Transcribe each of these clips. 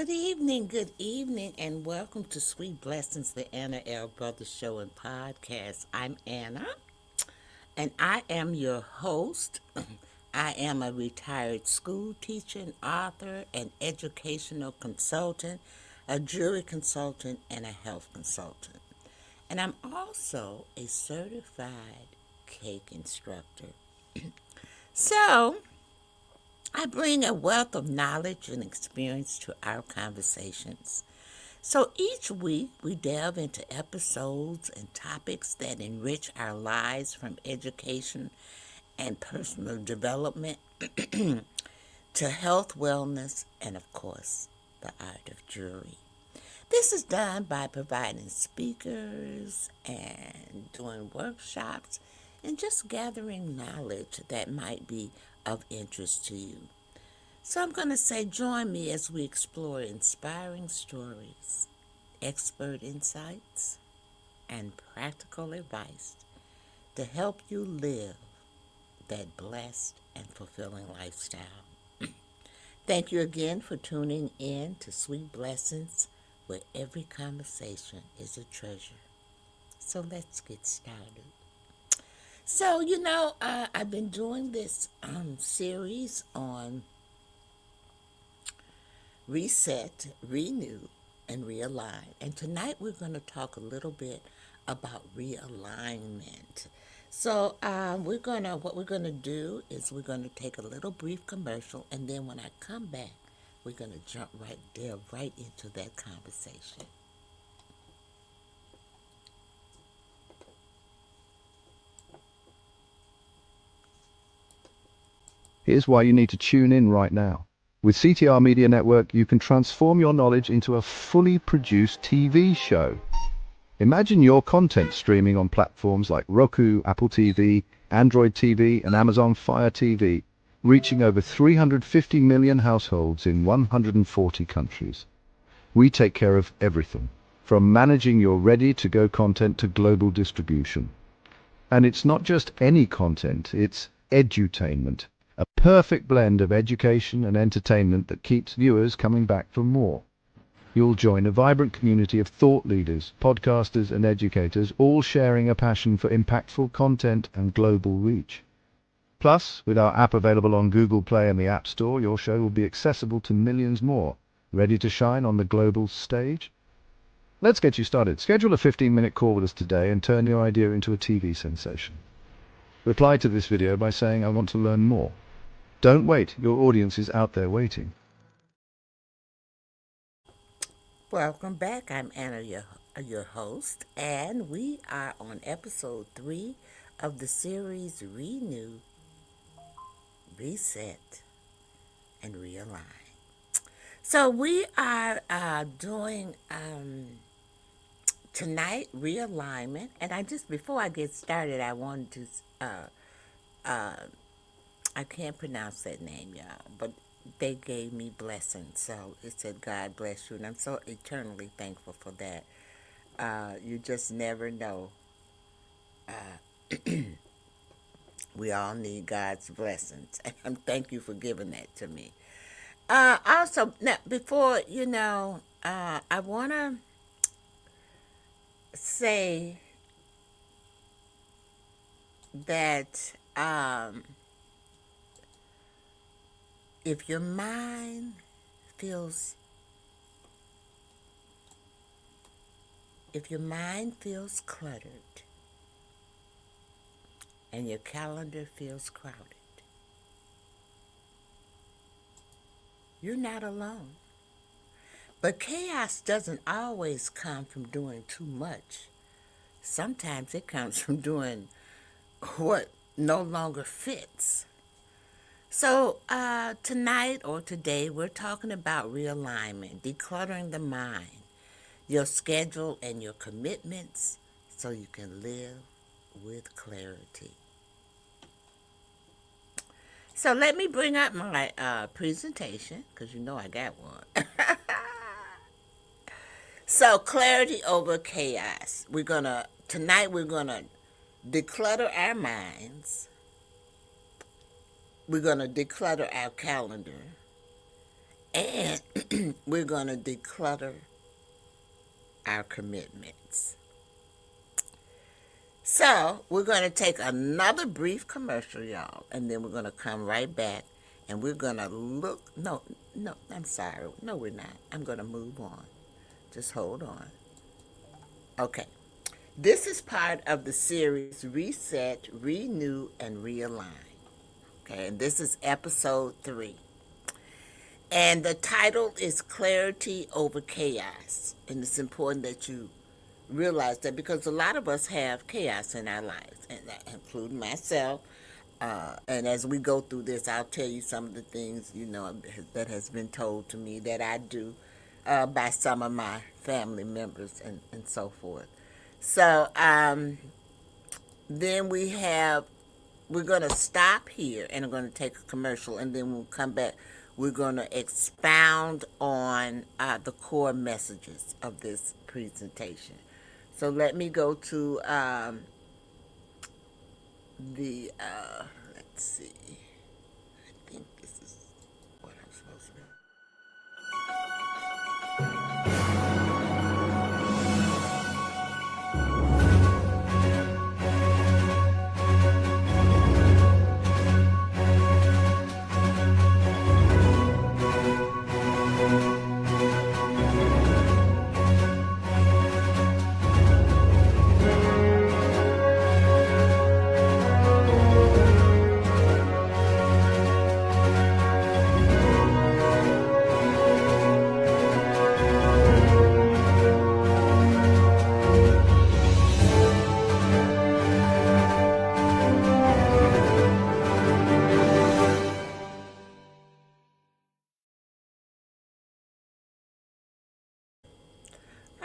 good evening, and welcome to Sweet Blessings, the Anna L. Brothers Show and Podcast. I'm Anna, and I am your host. I am a retired school teacher, an author, an educational consultant, a jury consultant, and a health consultant. And I'm also a certified cake instructor. So, I bring a wealth of knowledge and experience to our conversations. So each week we delve into episodes and topics that enrich our lives, from education and personal development to health, wellness, and of course, the art of jewelry. This is done by providing speakers and doing workshops and just gathering knowledge that might be of interest to you. So I'm going to say, join me as we explore inspiring stories, expert insights, and practical advice to help you live that blessed and fulfilling lifestyle. Thank you again for tuning in to Sweet Blessings, where every conversation is a treasure. So let's get started. So, I've been doing this series on reset, renew, and realign. And tonight we're going to talk a little bit about realignment. So what we're gonna do is we're gonna take a little brief commercial, and then when I come back, we're gonna jump right into that conversation. Here's why you need to tune in right now. With CTR Media Network, you can transform your knowledge into a fully produced TV show. Imagine your content streaming on platforms like Roku, Apple TV, Android TV, and Amazon Fire TV, reaching over 350 million households in 140 countries. We take care of everything, from managing your ready-to-go content to global distribution. And it's not just any content, it's edutainment. A perfect blend of education and entertainment that keeps viewers coming back for more. You'll join a vibrant community of thought leaders, podcasters, and educators, all sharing a passion for impactful content and global reach. Plus, with our app available on Google Play and the App Store, your show will be accessible to millions more, ready to shine on the global stage. Let's get you started. Schedule a 15-minute call with us today and turn your idea into a TV sensation. Reply to this video by saying, "I want to learn more." Don't wait, your audience is out there waiting. Welcome back. I'm Anna, your host, and we are on episode 3 of the series Renew, Reset, and Realign. So we are doing tonight realignment, and before I get started, I wanted to I can't pronounce that name, y'all, but they gave me blessings, so it said God bless you, and I'm so eternally thankful for that. You just never know. We all need God's blessings, and thank you for giving that to me. Also, now, before, I want to say that if your mind feels if your mind feels cluttered and your calendar feels crowded, you're not alone. But chaos doesn't always come from doing too much. Sometimes it comes from doing what no longer fits. So, tonight or today, we're talking about realignment, decluttering the mind, your schedule, and your commitments so you can live with clarity. So, let me bring up my presentation because you know I got one. So, clarity over chaos. Tonight, we're going to declutter our minds, we're going to declutter our calendar, And we're going to declutter our commitments. So we're going to take another brief commercial, y'all, and then we're going to come right back and we're going to look. No, no, I'm sorry. No, we're not. I'm going to move on. Just hold on. Okay. This is part of the series Reset, Renew, and Realign. Okay, and this is episode 3. And the title is Clarity Over Chaos. And it's important that you realize that because a lot of us have chaos in our lives, and that including myself. And as we go through this, I'll tell you some of the things, that has been told to me that I do by some of my family members and so forth. So then we're going to stop here and I'm going to take a commercial, and then we'll come back. We're going to expound on the core messages of this presentation. So let me go to let's see. I think this is what I'm supposed to do.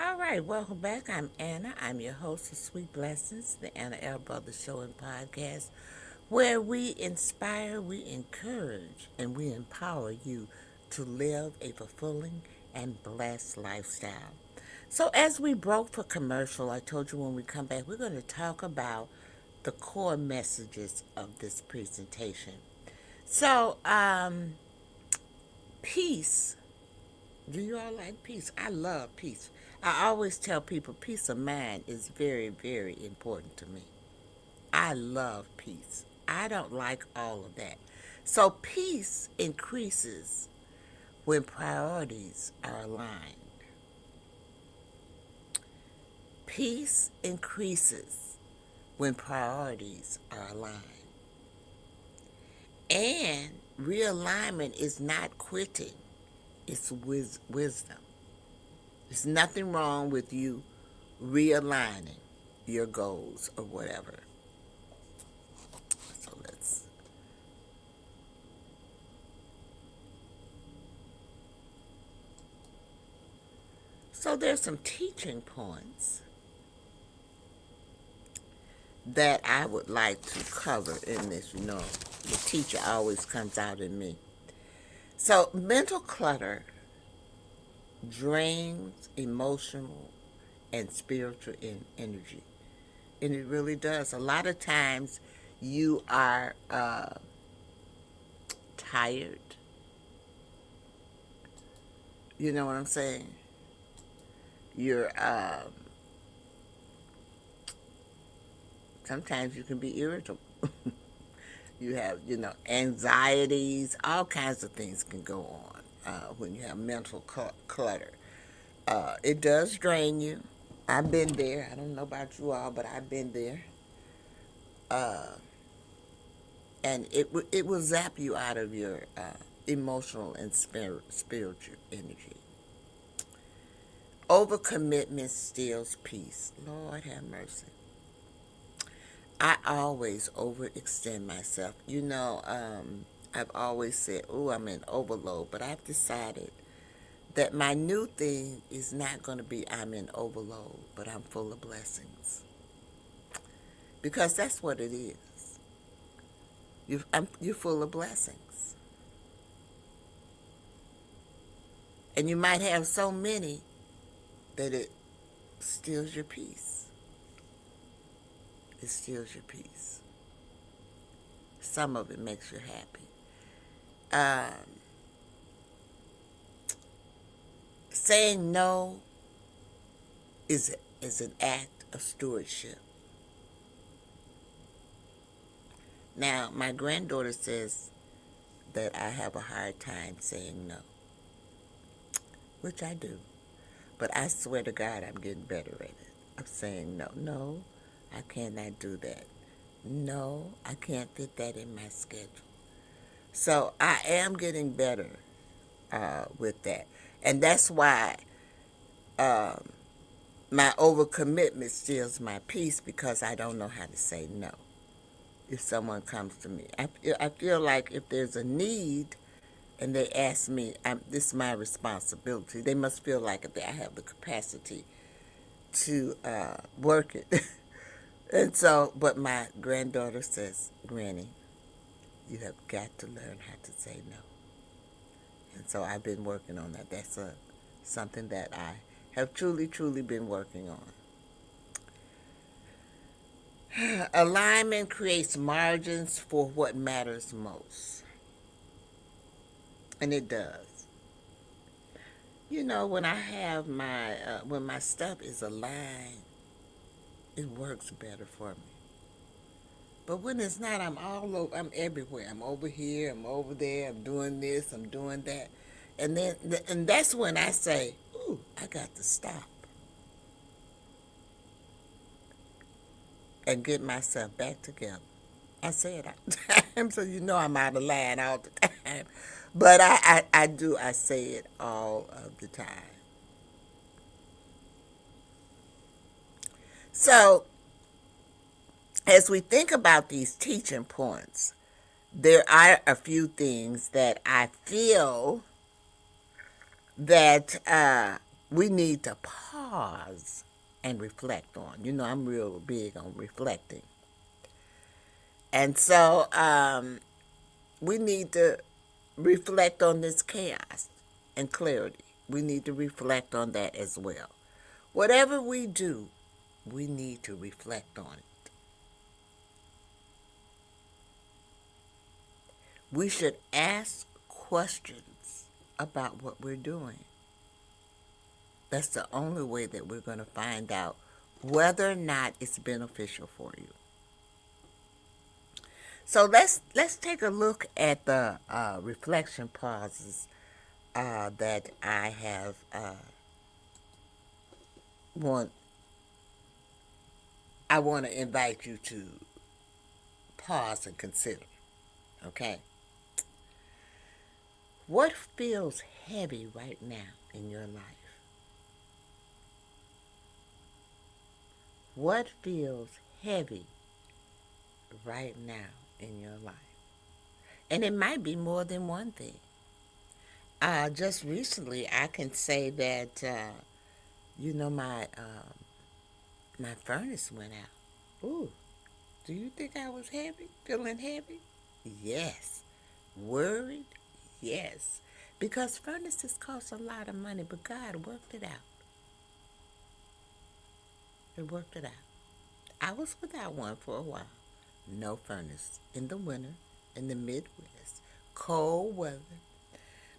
All right, welcome back. I'm Anna. I'm your host of Sweet Blessings, the Anna L. Brothers Show and Podcast, where we inspire, we encourage, and we empower you to live a fulfilling and blessed lifestyle. So as we broke for commercial, I told you when we come back, we're going to talk about the core messages of this presentation. So, peace. Do you all like peace? I love peace. I always tell people peace of mind is very, very important to me. I love peace. I don't like all of that. So peace increases when priorities are aligned. Peace increases when priorities are aligned. And realignment is not quitting, it's wisdom. There's nothing wrong with you realigning your goals or whatever. So there's some teaching points that I would like to cover in this. The teacher always comes out in me. So mental clutter drains emotional and spiritual energy. And it really does. A lot of times you are tired. You know what I'm saying? You're sometimes you can be irritable. You have, anxieties, all kinds of things can go on when you have mental clutter. It does drain you. I've been there. I don't know about you all, but I've been there. And it will zap you out of your emotional and spiritual energy. Overcommitment steals peace. Lord have mercy. I always overextend myself. I've always said, oh, I'm in overload, but I've decided that my new thing is not going to be I'm in overload, but I'm full of blessings. Because that's what it is. You're full of blessings. And you might have so many that it steals your peace. It steals your peace. Some of it makes you happy. saying no is an act of stewardship. Now, my granddaughter says that I have a hard time saying no, which I do. But I swear to God, I'm getting better at it. I'm saying no. No, I cannot do that. No, I can't fit that in my schedule. So I am getting better with that. And that's why my overcommitment steals my peace, because I don't know how to say no if someone comes to me. I feel like if there's a need and they ask me, this is my responsibility. They must feel like I have the capacity to work it. And so, but my granddaughter says, Granny, you have got to learn how to say no. And so I've been working on that. That's something that I have truly, truly been working on. Alignment creates margins for what matters most. And it does. You know, when I have when my stuff is aligned, it works better for me. But when it's not, I'm all over, I'm everywhere. I'm over here, I'm over there, I'm doing this, I'm doing that. And that's when I say, ooh, I got to stop and get myself back together. I say it all the time, so you know I'm out of line all the time. But I say it all of the time. So, as we think about these teaching points, there are a few things that I feel that we need to pause and reflect on. You know, I'm real big on reflecting. And so we need to reflect on this chaos and clarity. We need to reflect on that as well. Whatever we do, we need to reflect on it. We should ask questions about what we're doing. That's the only way that we're going to find out whether or not it's beneficial for you. So let's take a look at the reflection pauses that I have want to invite you to pause and consider. Okay, what feels heavy right now in your life? What feels heavy right now in your life? And it might be more than one thing. Just recently, I can say that my furnace went out. Ooh, do you think I was heavy? Feeling heavy? Yes. Worried? Yes. Because furnaces cost a lot of money, but God worked it out. It worked it out. I was without one for a while. No furnace in the winter, in the Midwest, cold weather.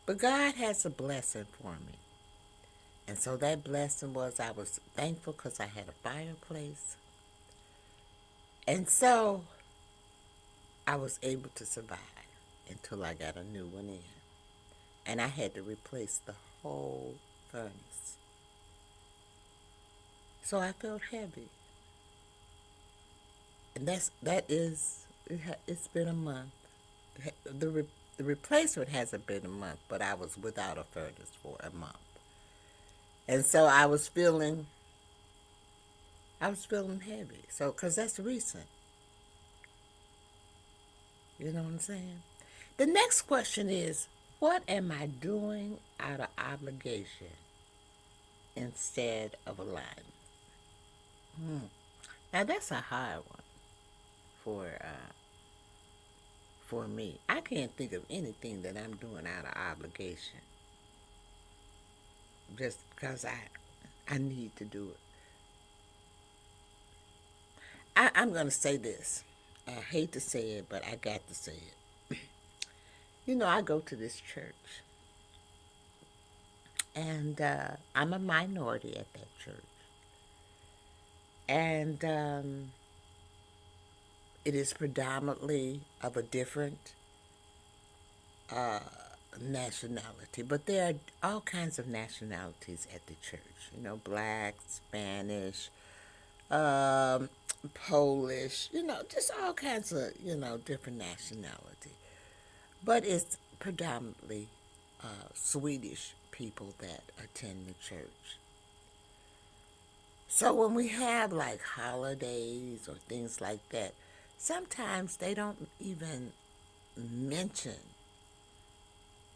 But God has a blessing for me. And so that blessing was I was thankful because I had a fireplace. And so I was able to survive until I got a new one in. And I had to replace the whole furnace. So I felt heavy. And it's been a month. The replacement hasn't been a month, but I was without a furnace for a month. And so I was feeling heavy. So, because that's recent. You know what I'm saying? The next question is, what am I doing out of obligation instead of alignment? Now that's a hard one for me. I can't think of anything that I'm doing out of obligation, just because I need to do it. I'm going to say this. I hate to say it, but I got to say it. You know, I go to this church. And I'm a minority at that church. And it is predominantly of a different uh, nationality, but there are all kinds of nationalities at the church. You know, black, Spanish, um, Polish. You know, just all kinds of different nationality. But it's predominantly Swedish people that attend the church. So when we have like holidays or things like that, sometimes they don't even mention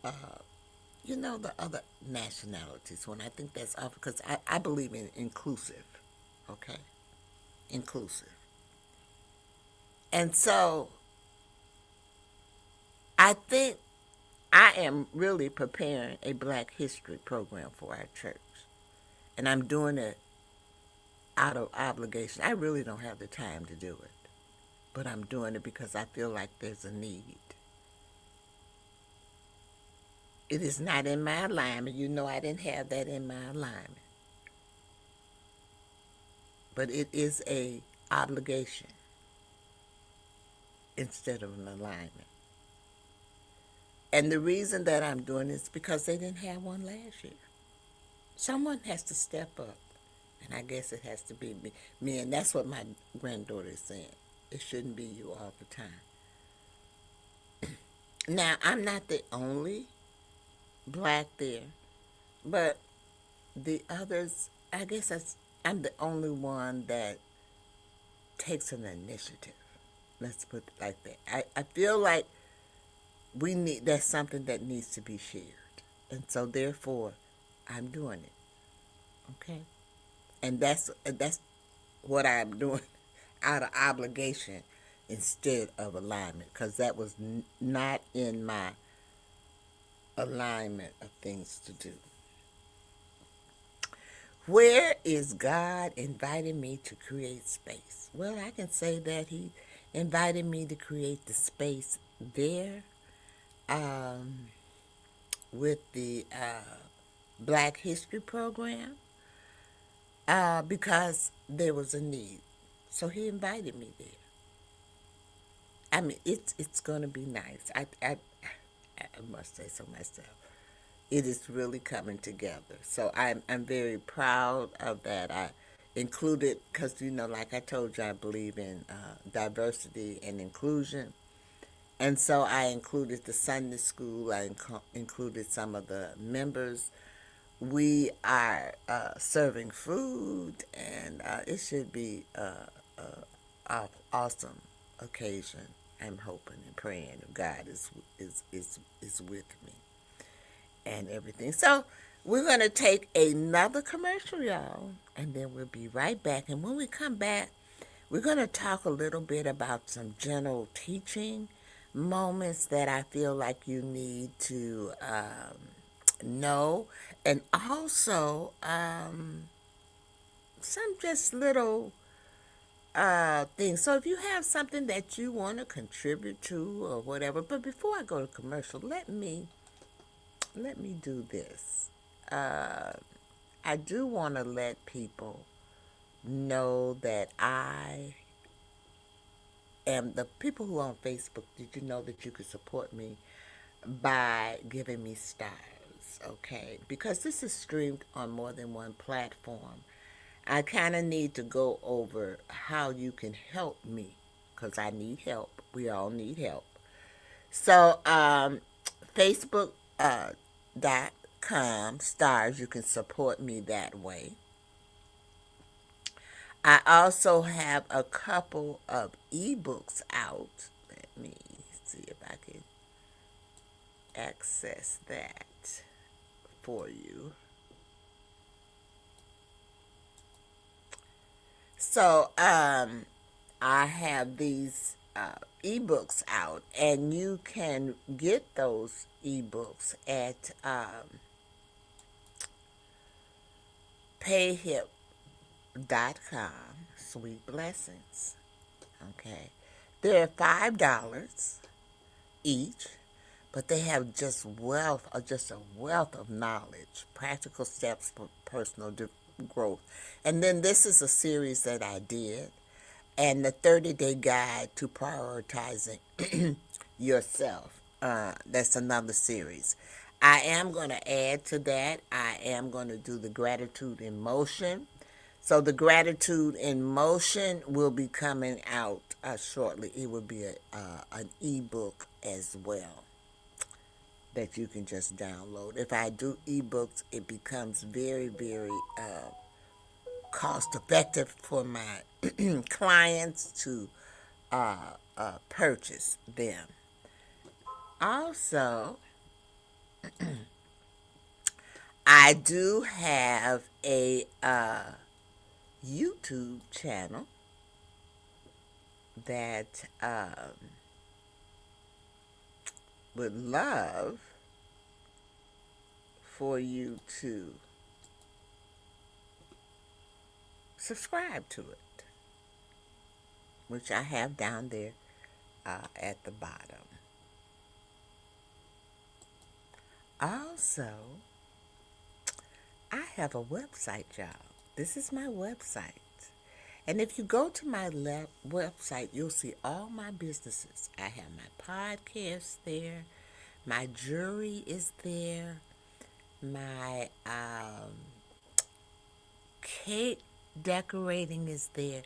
uh, the other nationalities when I think that's off because I believe in inclusive, okay? Inclusive. And so I think I am really preparing a Black History program for our church. And I'm doing it out of obligation. I really don't have the time to do it, but I'm doing it because I feel like there's a need. It is not in my alignment. You know, I didn't have that in my alignment. But it is a obligation instead of an alignment. And the reason that I'm doing this is because they didn't have one last year. Someone has to step up. And I guess it has to be me. And that's what my granddaughter is saying. It shouldn't be you all the time. Now, I'm not the only Black there, but the others, I guess I'm the only one that takes an initiative. Let's put it like that. I feel like that's something that needs to be shared. And so therefore I'm doing it. Okay? And that's what I'm doing out of obligation instead of alignment, because that was not in my alignment of things to do. Where is God inviting me to create space? Well, I can say that He invited me to create the space there um, with the Black History program because there was a need. So He invited me there. I mean, it's going to be nice. I must say so myself. It is really coming together. So I'm very proud of that. I included, because like I told you, I believe in diversity and inclusion. And so I included the Sunday school. I included some of the members. We are serving food, and it should be an awesome occasion. I'm hoping and praying God is with me and everything. So we're going to take another commercial, y'all, and then we'll be right back. And when we come back, we're going to talk a little bit about some general teaching moments that I feel like you need to know, and also some just little things. So if you have something that you want to contribute to or whatever, but before I go to commercial, let me do this. I do want to let people know that I am the people who are on Facebook. Did you know that you could support me by giving me stars? Okay, because this is streamed on more than one platform. I kind of need to go over how you can help me because I need help. We all need help. So, Facebook .com stars, you can support me that way. I also have a couple of ebooks out. Let me see if I can access that for you. So, I have these ebooks out, and you can get those ebooks at payhip.com, Sweet Blessings. Okay. They're $5 each, but they have just a wealth of knowledge, practical steps for personal growth. And then this is a series that I did, and the 30-day guide to prioritizing yourself. That's another series. I am going to add to that. I am going to do the gratitude in motion. So the gratitude in motion will be coming out shortly. It will be an ebook as well that you can just download. If I do ebooks, it becomes very, very cost effective for my clients to purchase them. Also, I do have a YouTube channel that would love for you to subscribe to it, which I have down there at the bottom. Also, I have a website, y'all. This is my website. And if you go to my website, you'll see all my businesses. I have my podcast there. My jewelry is there. My cake decorating is there.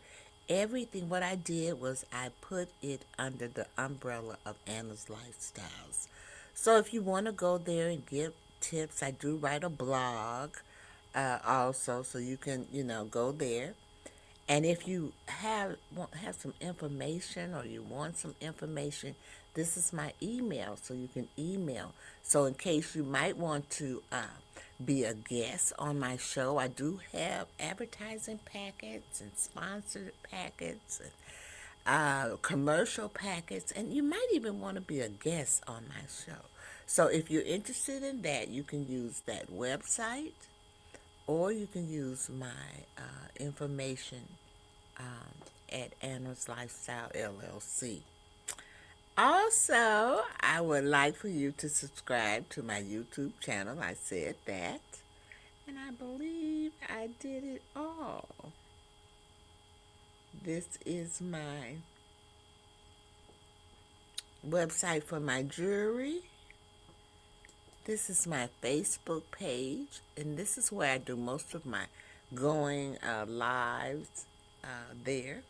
Everything, what I did was I put it under the umbrella of Anna's Lifestyles. So if you want to go there and get tips, I do write a blog also, so you can, go there. And if you have some information or you want some information, this is my email, so you can email. So in case you might want to be a guest on my show, I do have advertising packets and sponsored packets and commercial packets, and you might even want to be a guest on my show. So if you're interested in that, you can use that website, or you can use my information at Anna's Lifestyle LLC. Also, I would like for you to subscribe to my YouTube channel. I said that, and I believe I did it all. This is my website for my jewelry. This is my Facebook page, and this is where I do most of my going lives there.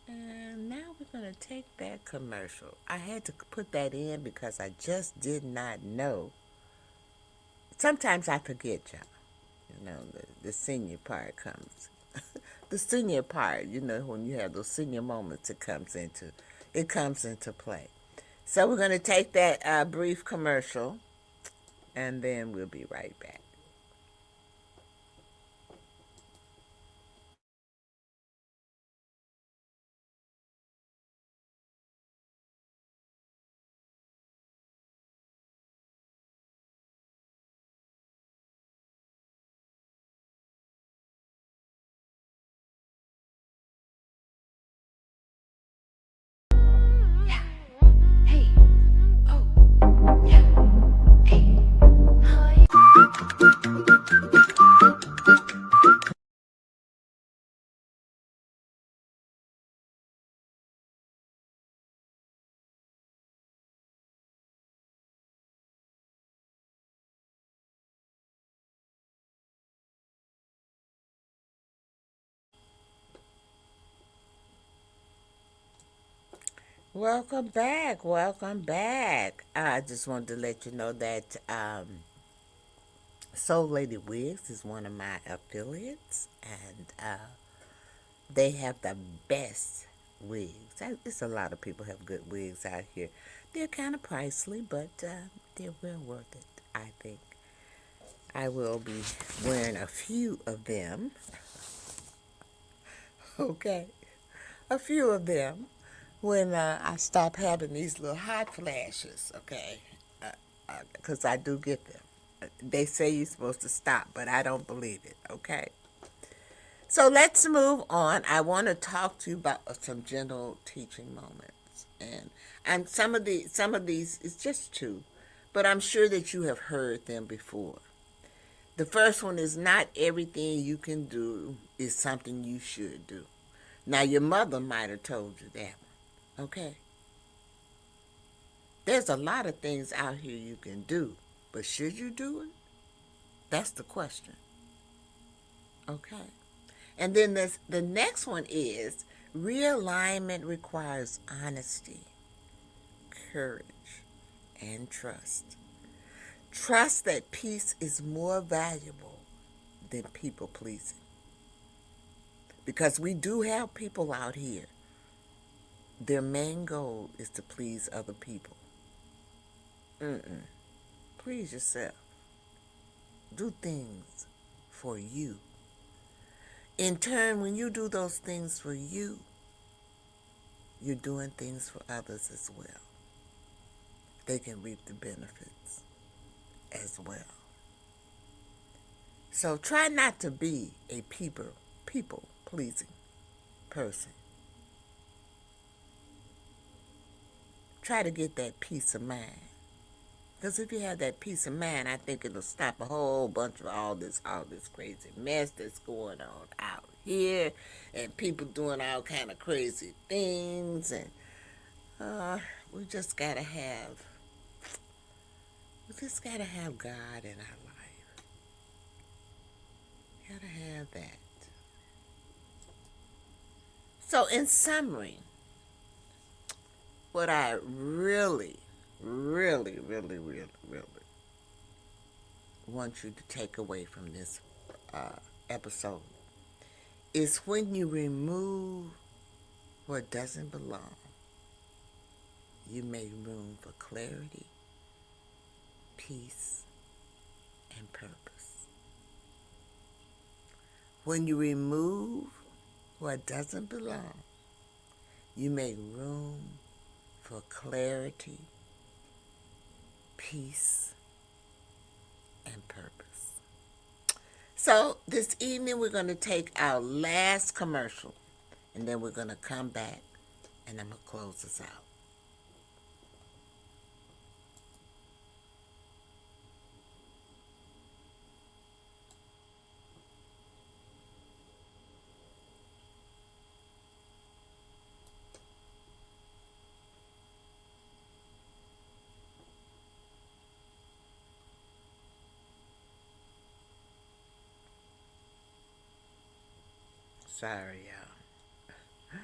And now we're going to take that commercial. I had to put that in because I just did not know. Sometimes I forget, y'all. The senior part comes. The senior part, when you have those senior moments, it comes into play. So we're going to take that brief commercial, and then we'll be right back. Welcome back. Welcome back. I just wanted to let you know that Soul Lady Wigs is one of my affiliates, and they have the best wigs. There's a lot of people have good wigs out here. They're kind of pricey, but they're well worth it, I think. I will be wearing a few of them. Okay. A few of them when I stop having these little hot flashes, okay? Because I do get them. They say you're supposed to stop, but I don't believe it, okay? So let's move on. I want to talk to you about some gentle teaching moments. And some of these is just two, but I'm sure that you have heard them before. The first one is not everything you can do is something you should do. Now your mother might have told you that one, okay? There's a lot of things out here you can do, but should you do it? That's the question. Okay. And then the next one is realignment requires honesty, courage, and trust. Trust that peace is more valuable than people pleasing. Because we do have people out here, their main goal is to please other people. Please yourself. Do things for you. In turn, when you do those things for you, you're doing things for others as well. They can reap the benefits as well. So try not to be a people-pleasing person. Try to get that peace of mind. Because if you have that peace of mind, I think it'll stop a whole bunch of all this crazy mess that's going on out here, and people doing all kind of crazy things, and we just gotta have God in our life. Gotta have that. So in summary, what I really want you to take away from this episode is when you remove what doesn't belong, you make room for clarity, peace, and purpose. When you remove what doesn't belong, you make room for clarity, peace, and purpose. So this evening we're going to take our last commercial, and then we're going to come back and I'm going to close this out. Sorry, y'all.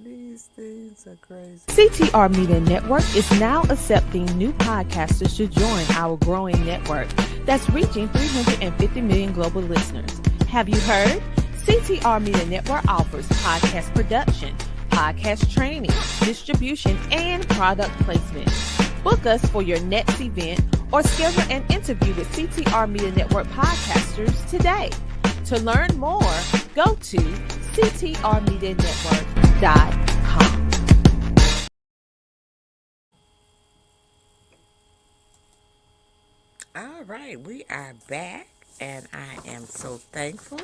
These things are crazy. CTR Media Network is now accepting new podcasters to join our growing network that's reaching 350 million global listeners. Have you heard? CTR Media Network offers podcast production, podcast training, distribution, and product placement. Book us for your next event or schedule an interview with CTR Media Network podcasters today. To learn more, go to ctrmedianetwork.com. All right, we are back, and I am so thankful.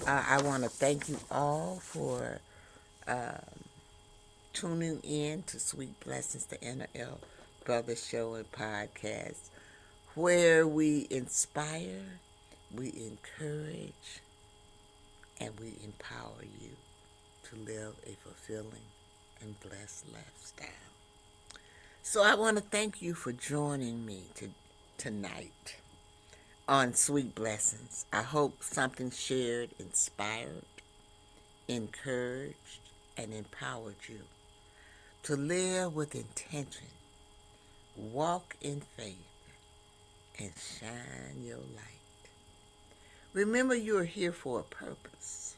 I want to thank you all for tuning in to Sweet Blessings, the NL Brothers Show and Podcast, where we inspire, we encourage, and we empower you to live a fulfilling and blessed lifestyle. So I want to thank you for joining me tonight on Sweet Blessings. I hope something shared inspired, encouraged, and empowered you to live with intention, walk in faith, and shine your light. Remember, you are here for a purpose.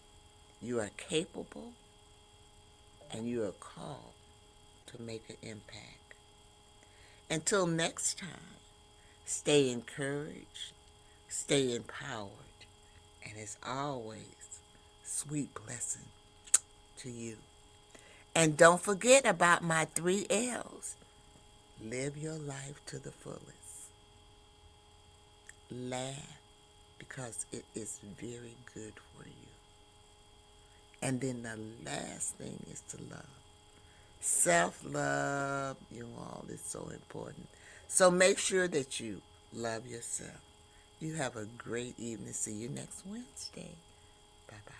You are capable, and you are called to make an impact. Until next time, stay encouraged, stay empowered, and as always, sweet blessing to you. And don't forget about my 3 L's. Live your life to the fullest. Laugh, because it is very good for you. And then the last thing is to love. Self-love, you all, is so important. So make sure that you love yourself. You have a great evening. See you next Wednesday. Bye-bye.